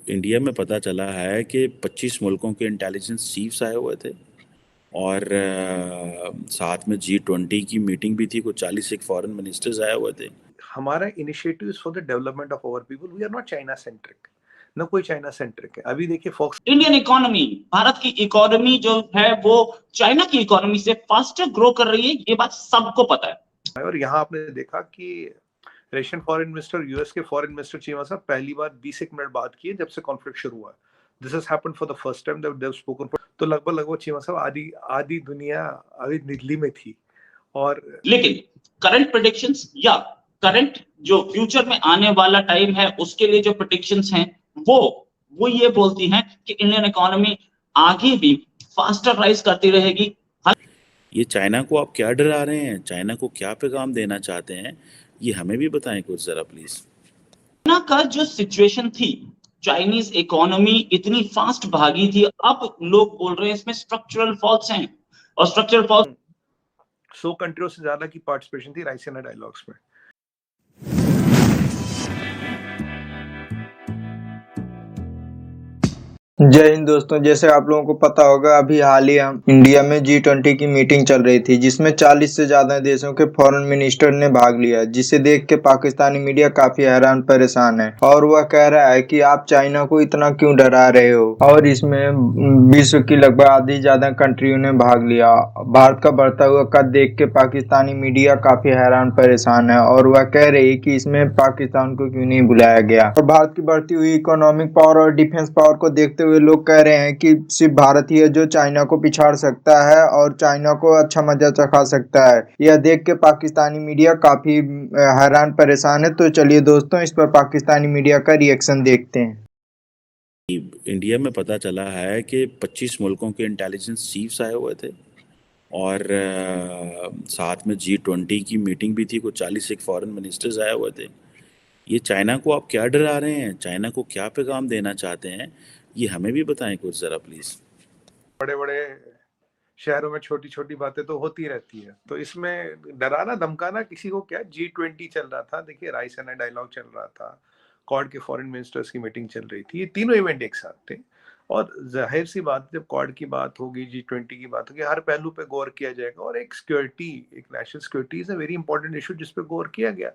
India में पता चला है कि 25 मुल्कों के इंटेलिजेंस चीफ्स आए हुए थे और साथ में G20 की मीटिंग भी थी, कुछ 40 एक फॉरेन मिनिस्टर्स आए हुए थे। हमारा initiative for the development of our people, we are not China centric, न कोई चाइना सेंट्रिक है। अभी देखिए फॉक्स इंडियन इकोनॉमी, भारत की इकोनॉमी जो है वो चाइना की इकोनॉमी से फास्टर ग्रो कर रही है, ये बात सबको पता है। और यहाँ आपने देखा कि रशियन फॉरेन मिनिस्टर, यूएस के फॉरेन मिनिस्टर चीमा साहब पहली बार 20 एक मिनट बात किए जब से कॉन्फ्लिक्ट शुरू हुआ। This has happened for the first time that they have spoken. तो लगभग चीमा साहब आधी दुनिया अभी दिल्ली में थी। और लेकिन करंट प्रेडिक्शंस या करंट जो फ्यूचर में आने वाला टाइम है उसके लिए जो प्रेडिक्शंस हैं वो ये बोलती हैं कि इंडियन इकोनॉमी आगे भी फास्टर राइज करती रहेगी। ये चाइना को आप क्या डरा रहे हैं? चाइना को क्या पैगाम देना चाहते हैं? ये हमें भी बताएं कुछ जरा प्लीज। चाइना का जो सिचुएशन थी, चाइनीज इकोनॉमी इतनी फास्ट भागी थी, अब लोग बोल रहे हैं इसमें स्ट्रक्चरल फॉल्ट्स हैं और स्ट्रक्चरल फॉल्ट 100 कंट्रियों से ज्यादा की पार्टिसिपेशन थी राइसिना डायलॉग्स में। जय हिंद दोस्तों, जैसे आप लोगों को पता होगा अभी हाल ही हम इंडिया में G20 की मीटिंग चल रही थी जिसमें 40 से ज्यादा देशों के फॉरेन मिनिस्टर ने भाग लिया, जिसे देख के पाकिस्तानी मीडिया काफी हैरान परेशान है और वह कह रहा है कि आप चाइना को इतना क्यों डरा रहे हो। और इसमें विश्व की लगभग आधी ज्यादा कंट्रियों ने भाग लिया। भारत का बढ़ता हुआ कद देख के पाकिस्तानी मीडिया काफी हैरान परेशान है और वह कह रही कि इसमें पाकिस्तान को क्यों नहीं बुलाया गया। और भारत की बढ़ती हुई इकोनॉमिक पावर और डिफेंस पावर को देखते हुए लोग कह रहे हैं कि सिर्फ भारत ही है जो चाइना को पिछाड़ सकता है और चाइना को अच्छा मजा चखा सकता है। यह देख के पाकिस्तानी मीडिया काफी हैरान परेशान है। तो चलिए दोस्तों, इस पर पाकिस्तानी मीडिया का रिएक्शन देखते हैं। इंडिया में पता चला है कि 25 मुल्कों के इंटेलिजेंस चीफ्स आए हुए थे और साथ में G20 की मीटिंग भी थी, कुछ 40 एक फॉरेन मिनिस्टर्स आए हुए थे। ये चाइना को आप क्या डरा रहे हैं? चाइना को क्या पैगाम देना चाहते हैं? ये हमें भी बताएं कुछ जरा प्लीज। बड़े बड़े शहरों में छोटी छोटी बातें तो होती रहती है, तो इसमें डराना धमकाना किसी को क्या। G20 चल रहा था, देखिए राइसिना डायलॉग चल रहा था, क्वाड के फॉरेन मिनिस्टर्स की मीटिंग चल रही थी, ये तीनों इवेंट एक साथ थे। और जाहिर सी बात, जब क्वाड की बात होगी, G20 की बात होगी, हर पहलू पे गौर किया जाएगा। और एक सिक्योरिटी, एक national security is a very important issue जिस पे गौर किया गया।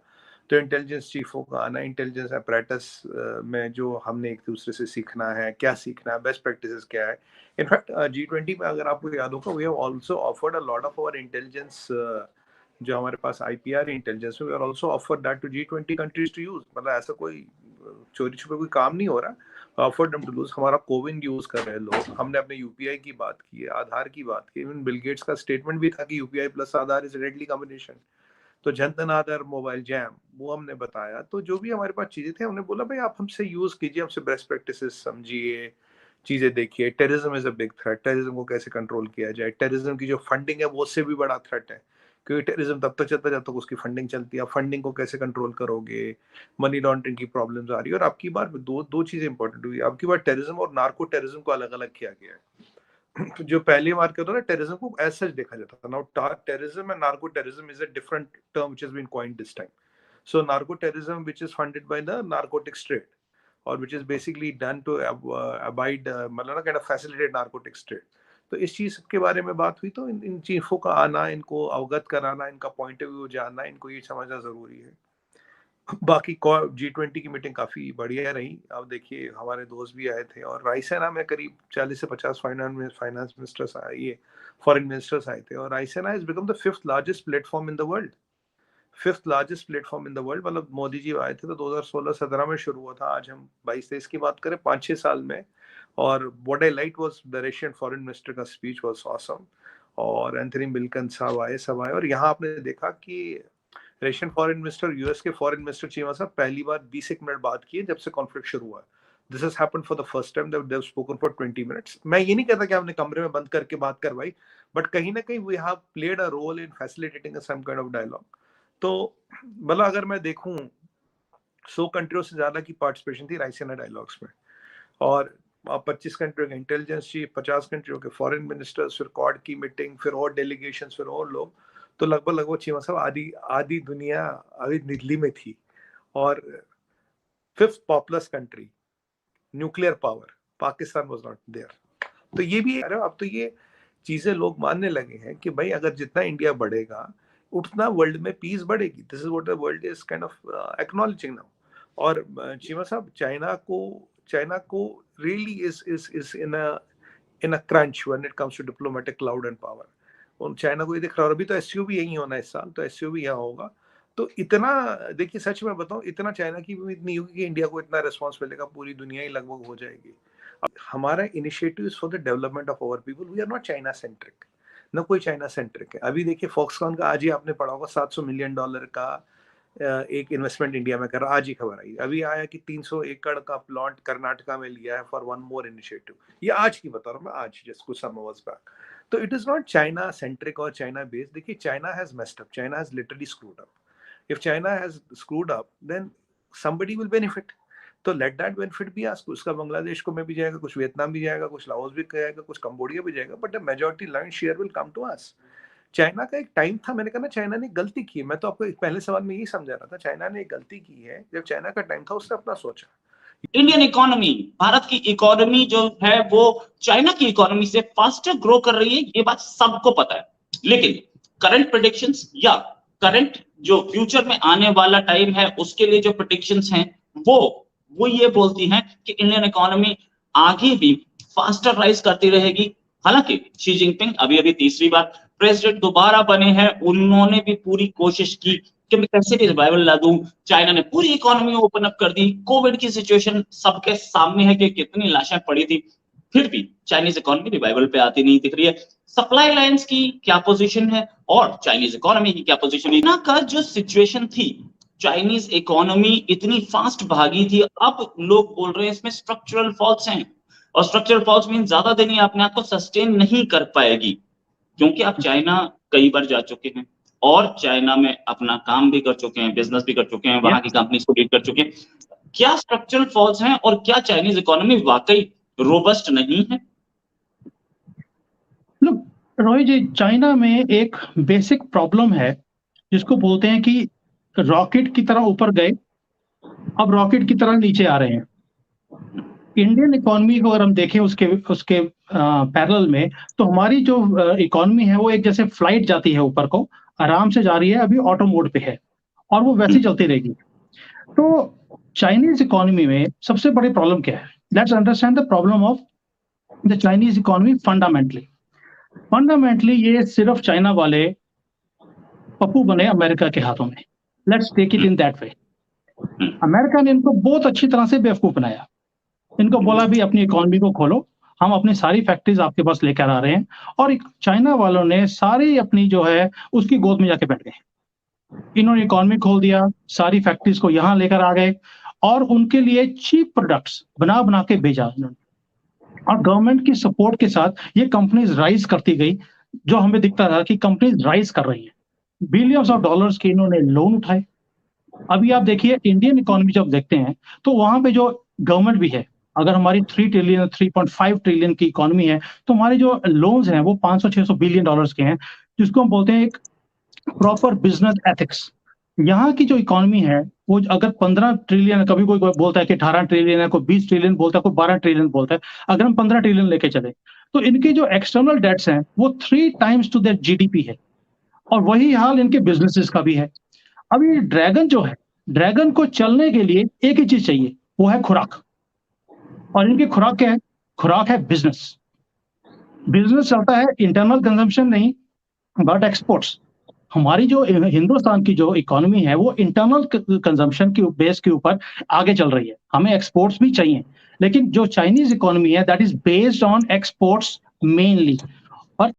तो इंटेलिजेंस चीफों का आना, इंटेलिजेंस अपरेटस में जो हमने एक दूसरे से सीखना है, क्या सीखना है, बेस्ट प्रैक्टिसेस क्या है। इनफैक्ट G20 में अगर आपको याद होगा, we have also offered a lot of our intelligence, जो हमारे पास IPR इंटेलिजेंस है, we are also offered that to G20 countries to use. मतलब ऐसा कोई चोरी छुपे कोई काम नहीं हो रहा। Offered them to use. हमारा कोविन यूज कर रहे हैं लोग, हमने अपने UPI की बात की है, आधार की बात की। इवन बिल गेट्स का स्टेटमेंट भी था कि UPI plus Aadhaar is deadly combination. तो जनधन आधार मोबाइल जैम वो हमने बताया। तो जो भी हमारे पास चीजें थे, हमने बोला भाई आप हमसे यूज कीजिए, हमसे बेस्ट प्रैक्टिसेस समझिए, चीजें देखिए। Terrorism is a big threat, terrorism को कैसे कंट्रोल किया जाए। टेररिज्म की जो फंडिंग है वो उससे भी बड़ा थ्रेट है, क्योंकि टेररिज्म तब तक चलता जब तक उसकी फंडिंग चलती है। फंडिंग को कैसे कंट्रोल करोगे, मनी लॉन्ड्रिंग की प्रॉब्लम्स आ रही है। और आपकी बार दो चीजें इंपॉर्टेंट हुई। आपकी बार टेररिज्म और नार्को टेररिज्म को अलग अलग किया गया है। तो जो पहली बार क्या होता है ना, टेररिज्म को एज सच देखा जाता था। Now terrorism and narco terrorism is a different term which has been coined this time. So narco-terrorism, which is funded by the narcotics trade, or which is basically done to abide, मतलब ना kind of facilitate narcotics trade. तो इस चीज के बारे में बात हुई। तो इन चीफों का आना, इनको अवगत कराना, इनका पॉइंट ऑफ व्यू जानना, इनको ये समझना जरूरी है। बाकी G20 की मीटिंग काफी बढ़िया रही। अब देखिए हमारे दोस्त भी आए थे और राइसेना में करीब 40 से 50 फाइनेंस मिनिस्टर्स आए, ये फॉरेन मिनिस्टर्स आए थे। और Raisina has become the 5th largest platform in the world. 5th largest platform in the world. मतलब मोदी जी आए थे तो 2016-17 में शुरू हुआ था, आज हम 22-23 की बात करें, 5-6 साल में। और what I like was the Russian foreign minister का स्पीच वाज ऑसम। और एंथनी ब्लिंकन साहब आए, सब आए। और यहाँ आपने देखा कि रशियन फॉरेन मिनिस्टर, यूएस के फॉरेन मिनिस्टर चीमा साहब पहली बार 20 एक मिनट बात किए जब से कॉन्फ्लिक्ट शुरू हुआ। This has happened for the first time that they have spoken for 20 minutes. मैं ये नहीं कहता कि हमने कमरे में बंद करके बात करवाई, बट कहीं ना कहीं we have played a role in facilitating some kind of dialogue. तो मतलब अगर मैं देखूं, 100 कंट्रियों से ज्यादा की पार्टिसिपेशन थी राइसिना डायलॉग्स में। और 25 कंट्रियों के इंटेलिजेंस चीफ, 50 कंट्रियों के फॉरेन मिनिस्टर्स, फिर क्वाड की मीटिंग, फिर और डेलीगेशन, फिर और लोग। तो लगभग चीमा साहब आधी दुनिया अभी दिल्ली में थी। और 5th populous country, nuclear power, Pakistan was not there. तो ये भी अरे अब तो ये चीजें लोग मानने लगे हैं कि भाई अगर जितना इंडिया बढ़ेगा उतना वर्ल्ड में पीस बढ़ेगी। This is what the world is kind of acknowledging now. और चीमा साहब, चाइना को really is in a crunch when it comes to diplomatic clout and power. और चाइना को ये दिख रहा है, और अभी तो एससीओ यही होना है इस साल, तो एससीओ यहाँ होगा। तो इतना देखिए, सच में बताऊं, इतना चाइना की भी उम्मीद नहीं होगी कि इंडिया को इतना रिस्पांस मिलेगा, पूरी दुनिया ही लगभग हो जाएगी। हमारा initiative for the development of our people, we are not China centric, न कोई चाइना सेंट्रिक है। अभी देखिए फॉक्सकॉन का आज ही आपने पढ़ा होगा, $700 मिलियन का एक इन्वेस्टमेंट इंडिया में कर रहा, आज ही खबर आई। अभी आया कि 300 एकड़ का प्लॉट कर्नाटका में लिया है फॉर वन मोर इनिशिएटिव। ये आज की बता रहा हूँ मैं, आज जस्ट कुछ समय बैक। तो it is not China centric और चाइना बेस्ड। देखिए China has messed up, China has literally screwed up. If China has screwed up then somebody will benefit, तो लेट दैट बेनिफिट भी आस्क। उसका बांग्लादेश को में भी जाएगा, कुछ वियतनाम भी जाएगा, कुछ लाओस भी जाएगा, कुछ कंबोडिया भी जाएगा, but the majority learn share will come to us. China का एक टाइम था, मैंने कहा ना चाइना ने गलती की है। मैं तो आपको पहले सवाल में यही समझा रहा था, चाइना ने एक गलती की है। जब चाइना का टाइम था उसने अपना सोचा। इंडियन इकोनॉमी, भारत की इकोनॉमी जो है वो चाइना की इकोनॉमी से फास्टर ग्रो कर रही है, ये बात सबको पता है। लेकिन करंट प्रेडिक्शंस या करंट जो फ्यूचर में आने वाला टाइम है उसके लिए जो प्रेडिक्शंस हैं वो ये बोलती हैं कि इंडियन इकोनॉमी आगे भी फास्टर राइज करती रहेगी। हालांकि शी जिनपिंग अभी तीसरी बार प्रेसिडेंट दोबारा बने हैं, उन्होंने भी पूरी कोशिश की कि मैं कैसे भी रिवाइवल ला दूं। चाइना ने पूरी इकोनॉमी ओपन अप कर दी। कोविड की सिचुएशन सबके सामने है कि कितनी लाशें पड़ी थी, फिर भी चाइनीज इकोनॉमी रिवाइवल पे आती नहीं दिख रही है। सप्लाई लाइंस की क्या पोजीशन है और चाइनीज इकोनॉमी की क्या पोजीशन है, ना का जो सिचुएशन थी, चाइनीज इकोनॉमी इतनी फास्ट भागी थी, अब लोग बोल रहे हैं इसमें स्ट्रक्चरल फॉल्ट्स हैं। और स्ट्रक्चरल फॉल्ट्स मीन ज्यादा दिन ये अपने आप को सस्टेन नहीं कर पाएगी, क्योंकि आप चाइना कई बार जा चुके हैं और चाइना में अपना काम भी कर चुके हैं, बिजनेस भी कर चुके हैं, वहां की कंपनीज को लीड कर चुके हैं। क्या स्ट्रक्चरल फॉल्ट्स हैं और क्या चाइनीज इकोनॉमी वाकई रोबस्ट नहीं है? लोग रोहित जी, चाइना में एक बेसिक प्रॉब्लम है जिसको बोलते हैं कि रॉकेट की तरह ऊपर गए, अब रॉकेट की तरह नीचे आ रहे हैं। इंडियन इकोनॉमी को अगर हम देखें उसके पैरेलल में, तो हमारी जो इकोनॉमी है वो एक जैसे फ्लाइट जाती है ऊपर को, आराम से जा रही है, अभी ऑटो मोड पे है और वो वैसे ही चलती रहेगी। तो चाइनीज इकोनॉमी में सबसे बड़ी प्रॉब्लम क्या है? Let's understand the problem of the Chinese economy fundamentally ये सिर्फ चाइना वाले पप्पू बने अमेरिका के हाथों में। Let's take it in that way. America ने इनको बहुत अच्छी तरह से बेवकूफ बनाया। इनको बोला भी अपनी इकोनॉमी को खोलो, हम अपनी सारी फैक्ट्रीज आपके पास लेकर आ रहे हैं, और चाइना वालों ने सारी अपनी जो है उसकी गोद में जाके बैठ गए। इन्होंने इकोनॉमी खोल दिया, सारी फैक्ट्रीज को यहाँ लेकर आ गए और उनके लिए चीप प्रोडक्ट्स बना के भेजा इन्होंने। और गवर्नमेंट की सपोर्ट के साथ ये कंपनीज राइज करती गई, जो हमें दिखता था कि कंपनीज राइज कर रही हैं। बिलियंस ऑफ डॉलर्स के इन्होंने लोन उठाए। अभी आप देखिए इंडियन इकोनॉमी जब देखते हैं तो वहां पे जो गवर्नमेंट भी है, अगर हमारी 3 ट्रिलियन 3.5 ट्रिलियन की इकोनॉमी है, तो हमारे जो लोन्स हैं वो 500-600 बिलियन डॉलर्स के हैं, जिसको हम बोलते हैं एक प्रॉपर बिजनेस एथिक्स। यहाँ की जो इकोनॉमी है वो अगर 15 ट्रिलियन, कभी कोई बोलता है कि 18 ट्रिलियन है, कोई 20 ट्रिलियन बोलता है, कोई 12 ट्रिलियन बोलता है, अगर हम 15 ट्रिलियन लेके चले तो इनके जो एक्सटर्नल डेट्स हैं वो 3 टाइम्स टू देयर जीडीपी है। और वही हाल इनके बिजनेसेस का भी है। अब ये ड्रैगन जो है, ड्रैगन को चलने के लिए एक ही चीज चाहिए, वो है खुराक। और इनकी खुराक क्या है? खुराक है बिजनेस। बिजनेस चलता है इंटरनल कंजम्पशन नहीं, बट एक्सपोर्ट्स। हमारी जो हिंदुस्तान की जो इकोनॉमी है वो इंटरनल कंजम्पशन की बेस के ऊपर आगे चल रही है। हमें एक्सपोर्ट्स भी चाहिए, लेकिन जो चाइनीज इकोनॉमी है that is based on exports mainly. और